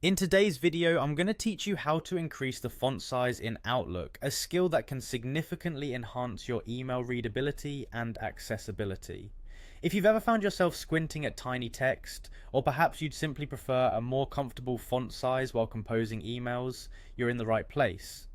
In today's video, I'm going to teach you how to increase the font size in Outlook, a skill that can significantly enhance your email readability and accessibility. If you've ever found yourself squinting at tiny text, or perhaps you'd simply prefer a more comfortable font size while composing emails, you're in the right place.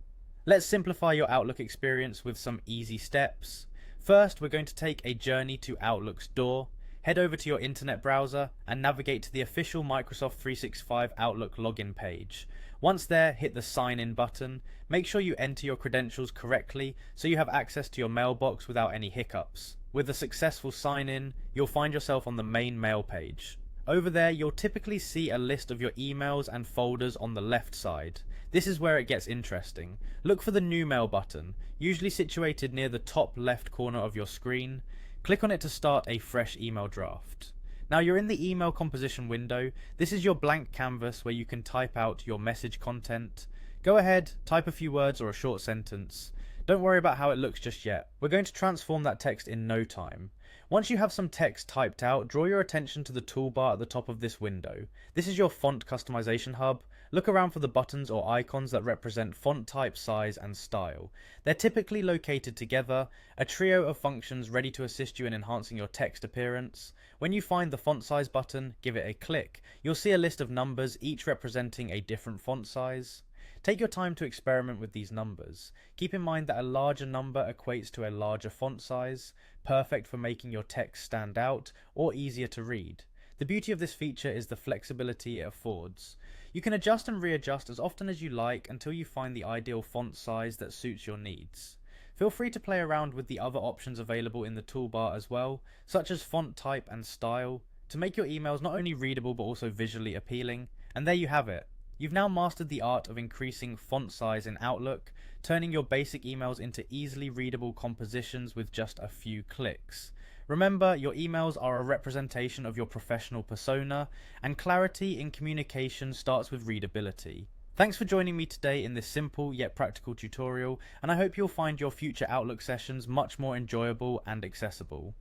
Let's simplify your Outlook experience with some easy steps. First, we're going to take a journey to Outlook's door. Head over to your internet browser and navigate to the official Microsoft 365 Outlook login page. Once there, hit the Sign In button. Make sure you enter your credentials correctly so you have access to your mailbox without any hiccups. With a successful sign in, you'll find yourself on the main mail page. Over there, you'll typically see a list of your emails and folders on the left side. This is where it gets interesting. Look for the New Mail button, usually situated near the top left corner of your screen. Click on it to start a fresh email draft. Now you're in the email composition window. This is your blank canvas where you can type out your message content. Go ahead, type a few words or a short sentence. Don't worry about how it looks just yet. We're going to transform that text in no time. Once you have some text typed out, draw your attention to the toolbar at the top of this window. This is your font customization hub. Look around for the buttons or icons that represent font type, size, and style. They're typically located together, a trio of functions ready to assist you in enhancing your text appearance. When you find the font size button, give it a click. You'll see a list of numbers, each representing a different font size. Take your time to experiment with these numbers. Keep in mind that a larger number equates to a larger font size, perfect for making your text stand out or easier to read. The beauty of this feature is the flexibility it affords. You can adjust and readjust as often as you like until you find the ideal font size that suits your needs. Feel free to play around with the other options available in the toolbar as well, such as font type and style, to make your emails not only readable but also visually appealing. And there you have it. You've now mastered the art of increasing font size in Outlook, turning your basic emails into easily readable compositions with just a few clicks. Remember, your emails are a representation of your professional persona, and clarity in communication starts with readability. Thanks for joining me today in this simple yet practical tutorial, and I hope you'll find your future Outlook sessions much more enjoyable and accessible.